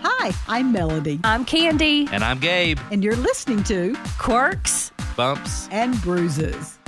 Hi, I'm Melody. I'm Candi. And I'm Gabe. And you're listening to Quirks, Bumps, and Bruises.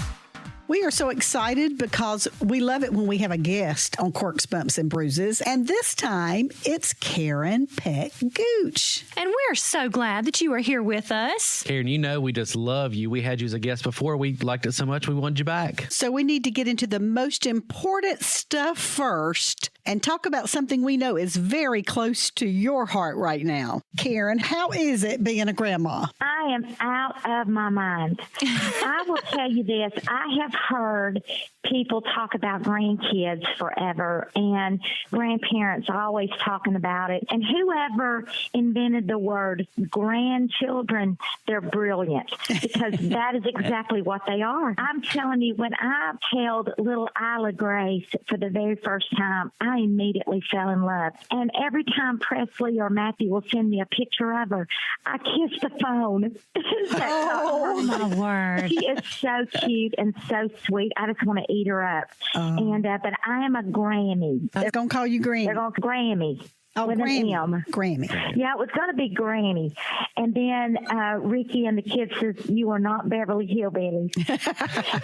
We are so excited because we love it when we have a guest on Quirks, Bumps, and Bruises. And this time, it's Karen Peck Gooch. And we're so glad that you are here with us. Karen, you know we just love you. We had you as a guest before. We liked it so much we wanted you back. So we need to get into the most important stuff first and talk about something we know is very close to your heart right now. Karen, how is it being a grandma? I am out of my mind. I will tell you this. I have heard people talk about grandkids forever, and grandparents are always talking about it. And whoever invented the word grandchildren, they're brilliant, because that is exactly what they are. I'm telling you, when I held little Isla Grace for the very first time, I immediately fell in love. And every time Presley or Matthew will send me a picture of her, I kiss the phone. Oh, my word. She is so cute and so sweet. I just want to eat her up. But I am a Grammy. I was going to call you Granny. They're going to Grammy. Oh, with Grammy. an M. Grammy. Yeah, it was going to be Granny. And then Ricky and the kids said, "You are not Beverly Hillbillies."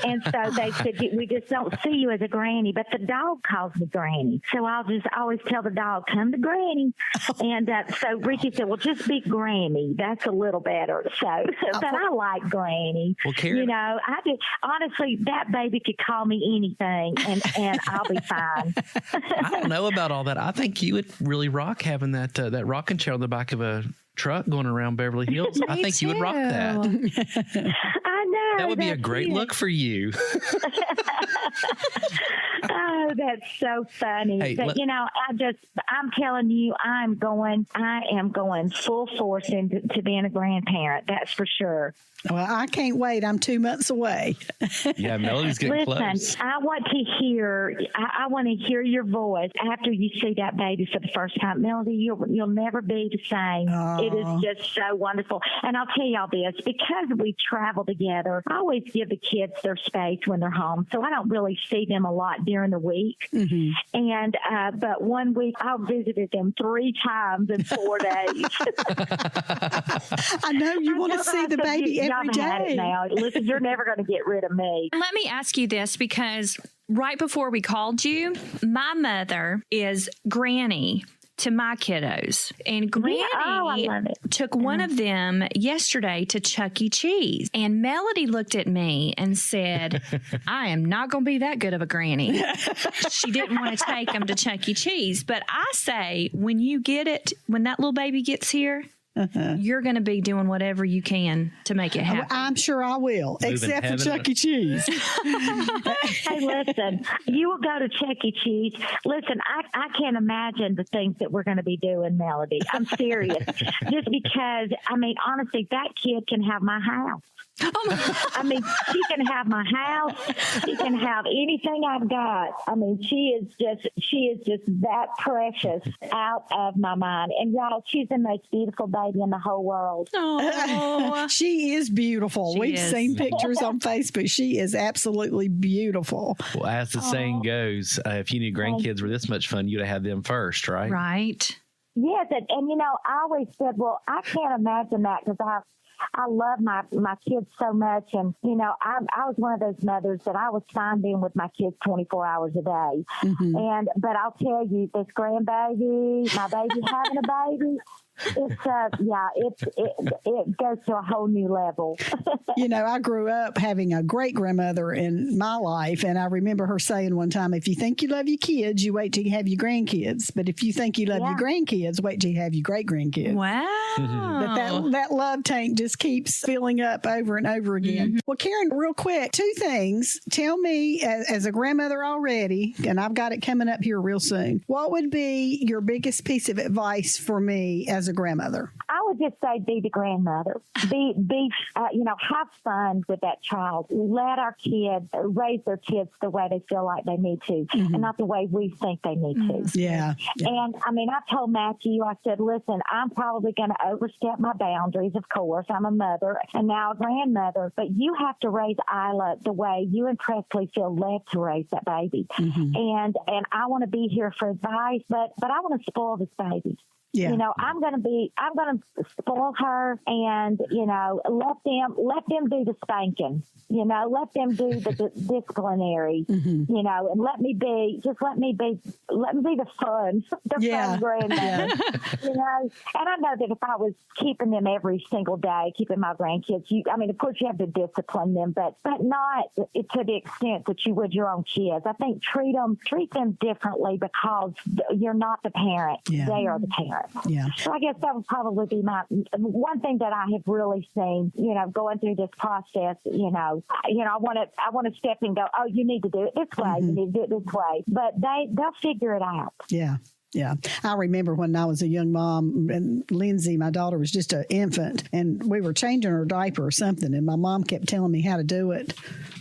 And so they said, "We just don't see you as a Granny." But the dog calls me Granny. So I'll just always tell the dog, "Come to Granny." And so Ricky said, "Well, just be Granny. That's a little better." So, but I like Granny. Well, Karen, you know, I just, honestly, that baby could call me anything, and I'll be fine. I don't know about all that. I think you would really rock having that rocking chair on the back of a truck going around Beverly Hills. I think you would rock that. I know. That would be a great look for you. Oh, that's so funny. Hey, but I'm telling you, I am going full force into being a grandparent. That's for sure. Well, I can't wait. I'm 2 months away. Yeah, Melody's getting Listen, close. I want to hear your voice after you see that baby for the first time. Melody, you'll never be the same. Aww. It is just so wonderful. And I'll tell y'all this, because we travel together, I always give the kids their space when they're home. So I don't really see them a lot during the week. Mm-hmm. And, but 1 week I visited them 3 times in 4 days. I know you want to see the baby every day. Now. Listen, you're never going to get rid of me. Let me ask you this, because right before we called you, my mother is Granny to my kiddos. And Granny I love it. took one of them yesterday to Chuck E. Cheese. And Melody looked at me and said, "I am not going to be that good of a granny." She didn't want to take them to Chuck E. Cheese. But I say, when that little baby gets here, you're going to be doing whatever you can to make it happen. I'm sure I will, except for Chuck E. Cheese. Hey, listen, you will go to Chuck E. Cheese. Listen, I can't imagine the things that we're going to be doing, Melody. I'm serious. Just because, honestly, that kid can have my house. She can have my house. She can have anything I've got. She is just that precious, out of my mind. And y'all, she's the most beautiful baby in the whole world. Oh, she is beautiful. We've seen pictures on Facebook. She is absolutely beautiful. Well, as the saying goes, if you knew grandkids were this much fun, you'd have had them first, right? right. Yes, and I always said, well, I can't imagine that, because I love my kids so much. And, I was one of those mothers that I was fine being with my kids 24 hours a day. Mm-hmm. But I'll tell you, this grandbaby, my baby having a baby, it goes to a whole new level. I grew up having a great grandmother in my life, and I remember her saying one time, "If you think you love your kids, you wait till you have your grandkids. But if you think you love your grandkids, wait till you have your great grandkids." Wow. But that love tank just keeps filling up over and over again. Mm-hmm. Well, Karen, real quick, 2 things. Tell me, as a grandmother already, and I've got it coming up here real soon, what would be your biggest piece of advice for me as a grandmother? I would just say, be the grandmother. Have fun with that child. Let our kids raise their kids the way they feel like they need to, and not the way we think they need to. Yeah. And I told Matthew, I said, "Listen, I'm probably going to overstep my boundaries. Of course, I'm a mother and now a grandmother, but you have to raise Isla the way you and Presley feel led to raise that baby." And I want to be here for advice, but I want to spoil this baby. Yeah. You know, I'm going to spoil her and, you know, let them do the spanking, you know, let them do the disciplinary, you know, and let me be the fun granddad, you know. And I know that if I was keeping them every single day, keeping my grandkids, of course you have to discipline them, but not to the extent that you would your own kids. I think treat them differently because you're not the parent. Yeah. They are the parent. Yeah. So I guess that would probably be my one thing that I have really seen, you know, going through this process, I want to step in and go, oh, you need to do it this way. You need to do it this way. But they'll figure it out. Yeah. Yeah. I remember when I was a young mom and Lindsay, my daughter, was just an infant and we were changing her diaper or something. And my mom kept telling me how to do it.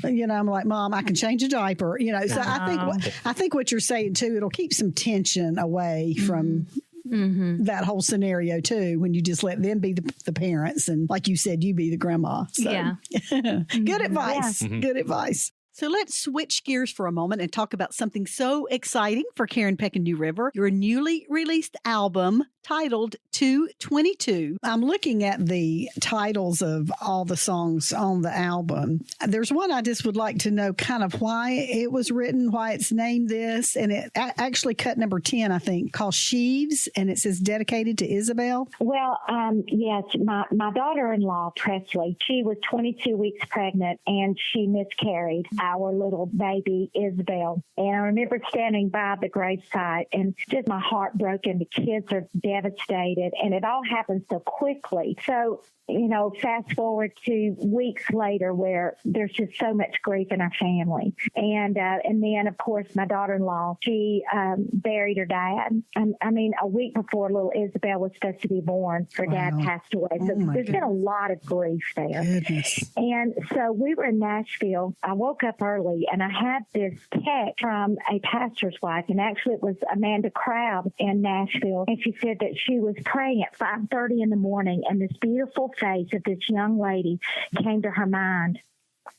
You know, I'm like, Mom, I can change a diaper, you know. So I think what you're saying, too, it'll keep some tension away from that whole scenario, too, when you just let them be the parents. And like you said, you be the grandma. So. Yeah. Good advice. Yeah. Good advice. So let's switch gears for a moment and talk about something so exciting for Karen Peck and New River, your newly released album titled 222. I'm looking at the titles of all the songs on the album. There's one I just would like to know kind of why it was written, why it's named this, and it actually cut number 10, I think, called Sheaves, and it says dedicated to Isabel. Well, yes, my daughter-in-law, Presley, she was 22 weeks pregnant, and she miscarried our little baby, Isabel. And I remember standing by the gravesite and just my heart broken. The kids are devastated, and it all happened so quickly. So, you know, fast forward to weeks later where there's just so much grief in our family. And then, of course, my daughter-in-law, she buried her dad. A week before little Isabel was supposed to be born, her dad passed away. So there's been a lot of grief there. Goodness. And so we were in Nashville. I woke up early, and I had this text from a pastor's wife, and actually it was Amanda Crabb in Nashville. And she said that she was praying at 5:30 in the morning, and this beautiful face of this young lady came to her mind.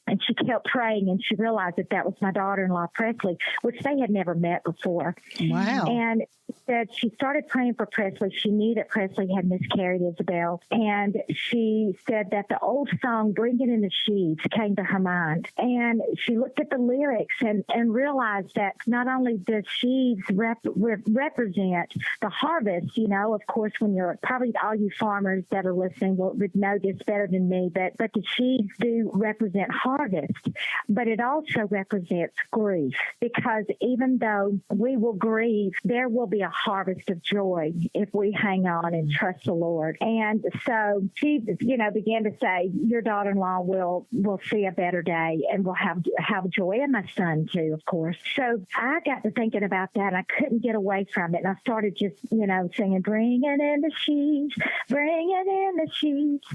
And she kept praying, and she realized that was my daughter-in-law, Presley, which they had never met before. Wow. And that she started praying for Presley. She knew that Presley had miscarried Isabel. And she said that the old song, Bring It in the Sheaves, came to her mind. And she looked at the lyrics and realized that not only does sheaves represent the harvest, you know, of course, when you're probably all you farmers that are listening would know this better than me, but the sheaves do represent harvest, but it also represents grief, because even though we will grieve, there will be a harvest of joy if we hang on and trust the Lord. And so she, began to say, your daughter-in-law will see a better day and will have joy, and my son too, of course. So I got to thinking about that. I couldn't get away from it, and I started just, singing, bring it in the sheaves, bring it in the sheaves.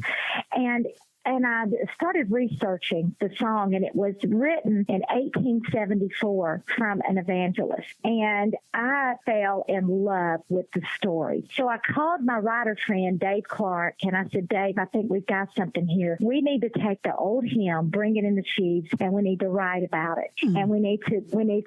And I started researching the song, and it was written in 1874 from an evangelist. And I fell in love with the story. So I called my writer friend, Dave Clark, and I said, Dave, I think we've got something here. We need to take the old hymn, Bring It in the Sheaves, and we need to write about it. Mm-hmm. And we need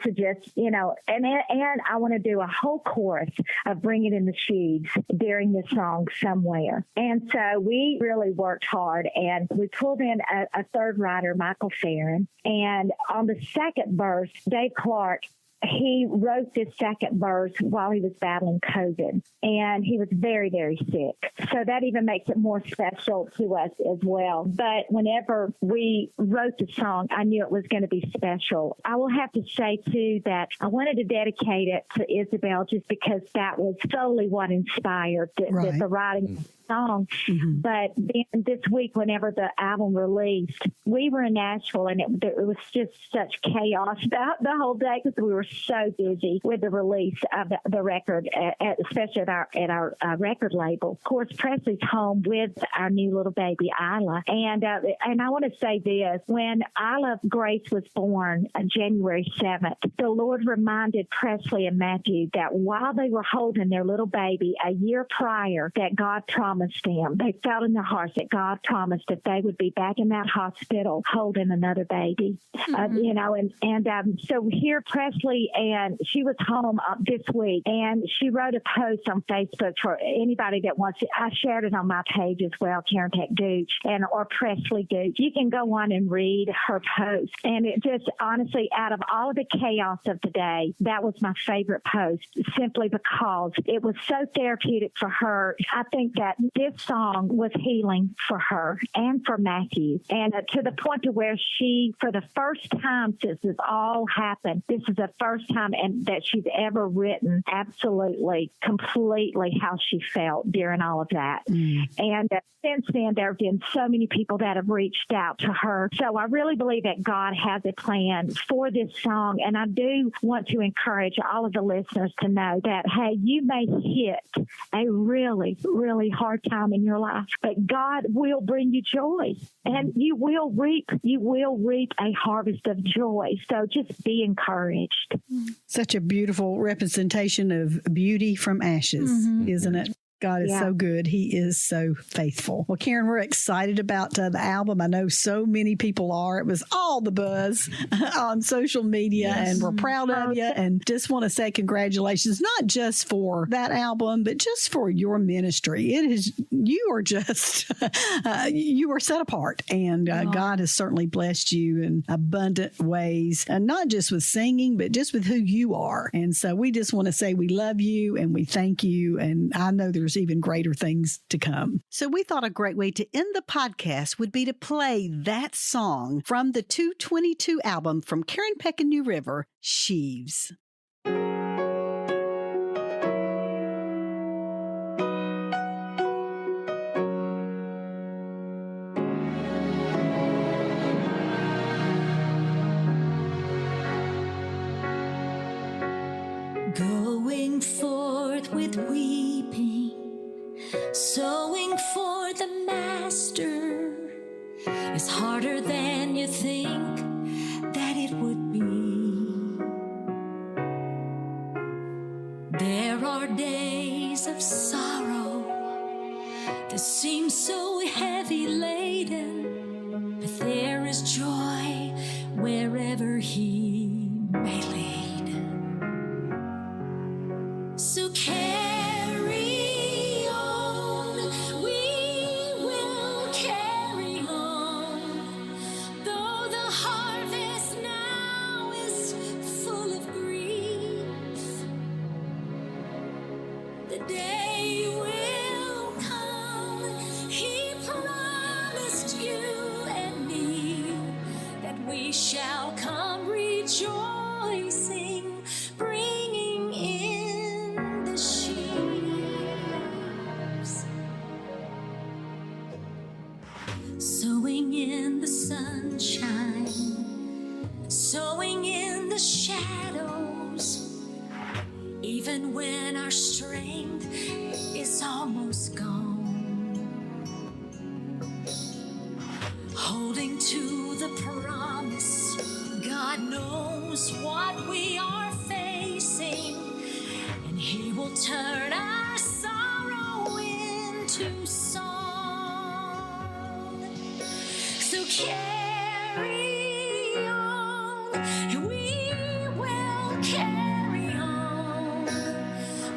to just, and I want to do a whole chorus of Bring It in the Sheaves during the song somewhere. And so we really worked hard, and we pulled in a third writer, Michael Farron. And on the second verse, Dave Clark, he wrote this second verse while he was battling COVID, and he was very, very sick. So that even makes it more special to us as well. But whenever we wrote the song, I knew it was going to be special. I will have to say, too, that I wanted to dedicate it to Isabel just because that was solely what inspired the writing of the song. Mm-hmm. But then this week, whenever the album released, we were in Nashville, and it was just such chaos about the whole day because we were so busy with the release of the record, especially at our record label. Of course, Presley's home with our new little baby, Isla. And I want to say this. When Isla Grace was born on January 7th, the Lord reminded Presley and Matthew that while they were holding their little baby a year prior, that God promised promised them. They felt in their hearts that God promised that they would be back in that hospital holding another baby. So here Presley, and she was home this week, and she wrote a post on Facebook for anybody that wants it. I shared it on my page as well, Karen Peck Gooch or Presley Gooch. You can go on and read her post. And it just, honestly, out of all of the chaos of the day, that was my favorite post, simply because it was so therapeutic for her. I think that this song was healing for her and for Matthew. And to the point to where she, for the first time since this all happened, this is the first time that she's ever written absolutely, completely how she felt during all of that. And since then, there have been so many people that have reached out to her. So I really believe that God has a plan for this song. And I do want to encourage all of the listeners to know that, hey, you may hit a really, really hard time in your life, but God will bring you joy, and you will reap a harvest of joy. So just be encouraged. Such a beautiful representation of beauty from ashes, isn't it? God is so good. He is so faithful. Well, Karen, we're excited about the album. I know so many people are. It was all the buzz on social media, and we're proud of you. And just want to say congratulations, not just for that album, but just for your ministry. It is, you are just, you are set apart, and God has certainly blessed you in abundant ways, and not just with singing, but just with who you are. And so we just want to say we love you and we thank you. And I know there's even greater things to come. So we thought a great way to end the podcast would be to play that song from the 222 album from Karen Peck and New River, Sheaves. Going forth with weeping, sowing for the Master is harder than you think that it would be. There are days of sorrow that seem so heavy laden, but there is joy wherever He may lead. So carry on, we will carry on, though the harvest now is full of grief. The day will come, He promised you and me, that we shall come rejoicing, bringing in the sheaves, sowing in the sunshine, sowing in the shadows, even when our strength is almost gone, holding to the promise. God knows what we are facing, and He will turn our sorrow into song. So carry on, we will carry on,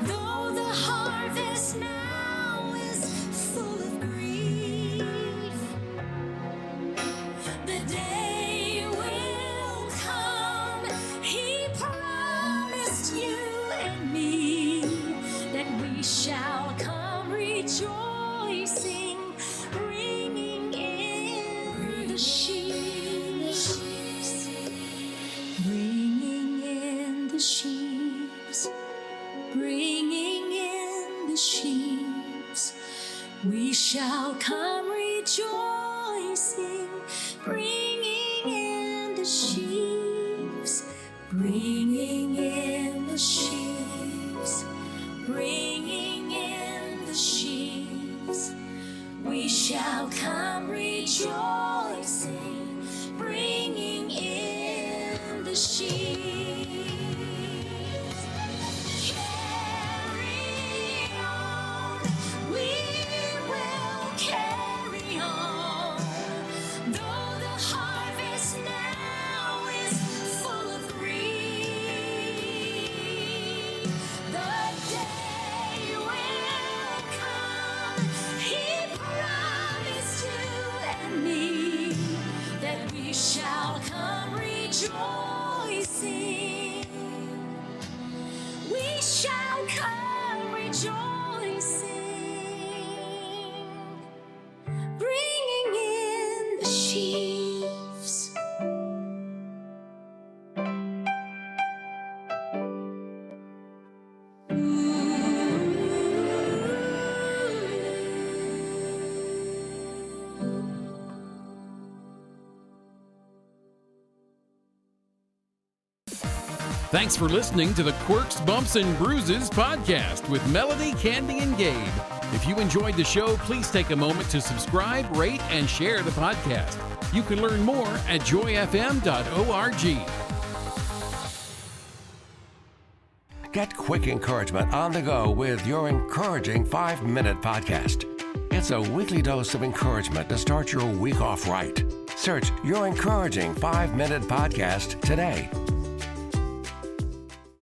though the harvest now is full of grief. The day will come, He promised you and me, that we shall come rejoicing, bringing in the sheaves, bringing in the sheaves, bringing in the sheaves. We shall come rejoicing, bringing in the sheaves, bringing in the sheaves, bringing in the sheaves. We shall come rejoicing, bringing in the sheaves. Carry on, we will Thanks for listening to the Quirks, Bumps, and Bruises podcast with Melody, Candi, and Gabe. If you enjoyed the show, please take a moment to subscribe, rate, and share the podcast. You can learn more at joyfm.org. Get quick encouragement on the go with your encouraging 5-minute podcast. It's a weekly dose of encouragement to start your week off right. Search Your Encouraging 5-Minute Podcast today